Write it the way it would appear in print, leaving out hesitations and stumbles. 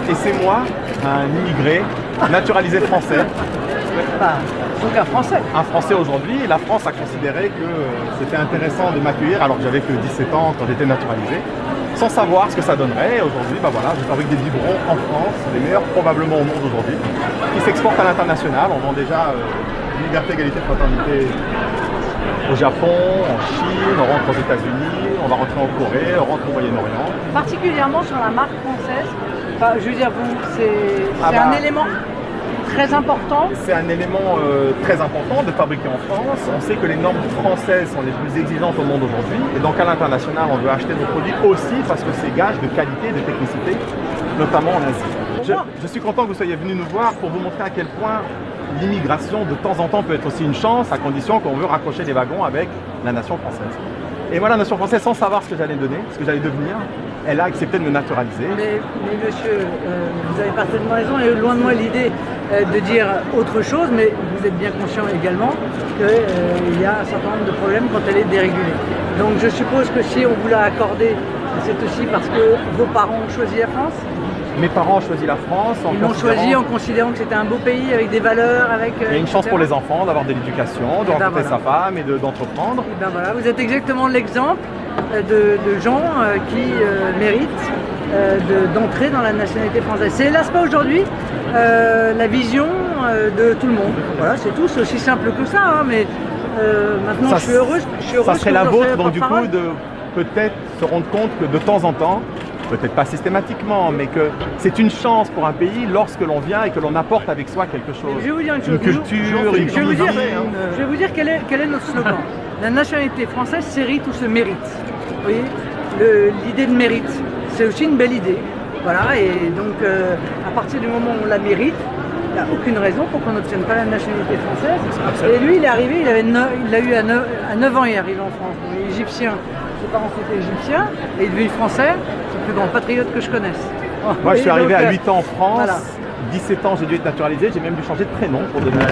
Et c'est moi, un immigré, naturalisé français. Donc un Français. Un Français aujourd'hui. La France a considéré que c'était intéressant de m'accueillir alors que j'avais que 17 ans quand j'étais naturalisé, sans savoir ce que ça donnerait. Aujourd'hui, bah voilà, je fabrique des biberons en France, les meilleurs probablement au monde aujourd'hui, qui s'exportent à l'international. On vend déjà liberté, égalité, fraternité au Japon, en Chine, on rentre aux États-Unis, on va rentrer en Corée, on rentre au Moyen-Orient. Particulièrement sur la marque française. Enfin, je veux dire, c'est un élément très important. C'est un élément très important de fabriquer en France. On sait que les normes françaises sont les plus exigeantes au monde aujourd'hui. Et donc à l'international, on veut acheter nos produits aussi parce que c'est gage de qualité, de technicité, notamment en Asie. Je suis content que vous soyez venu nous voir pour vous montrer à quel point l'immigration de temps en temps peut être aussi une chance à condition qu'on veut raccrocher les wagons avec la nation française. Et moi, la nation française, sans savoir ce que j'allais donner, ce que j'allais devenir, elle a accepté de me naturaliser. Mais monsieur, vous avez parfaitement raison, et loin de moi l'idée de dire autre chose, mais vous êtes bien conscient également qu'il y a un certain nombre de problèmes quand elle est dérégulée. Donc je suppose que si on vous l'a accordé, c'est aussi parce que vos parents ont choisi la France. Mes parents ont choisi la France. Ils l'ont choisi en considérant que c'était un beau pays avec des valeurs, avec. Il y a une chance pour les enfants d'avoir de l'éducation, de rencontrer sa femme et d'entreprendre. Et ben voilà, vous êtes exactement l'exemple de gens qui méritent d'entrer dans la nationalité française. C'est hélas pas aujourd'hui la vision de tout le monde. Voilà, c'est tout, c'est aussi simple que ça. Hein, mais maintenant, je suis heureuse. Ça serait la vôtre, donc du coup, de peut-être se rendre compte que de temps en temps, peut-être pas systématiquement, mais que c'est une chance pour un pays lorsque l'on vient et que l'on apporte avec soi quelque chose. Je vais vous dire une chose. Une culture, une cuisine. Je vais vous dire quel est notre slogan. La nationalité française s'hérite ou se mérite. Vous voyez, l'idée de mérite, c'est aussi une belle idée. Voilà, et donc à partir du moment où on la mérite, il n'y a aucune raison pour qu'on n'obtienne pas la nationalité française. Et lui, il est arrivé, il l'a eu à 9 ans, il est arrivé en France. Il est égyptien. Ses parents étaient égyptiens et il est devenu français. C'est le plus grand patriote que je connaisse. Moi, je suis arrivé à 8 ans en France. Voilà. 17 ans, j'ai dû être naturalisé. J'ai même dû changer de prénom pour devenir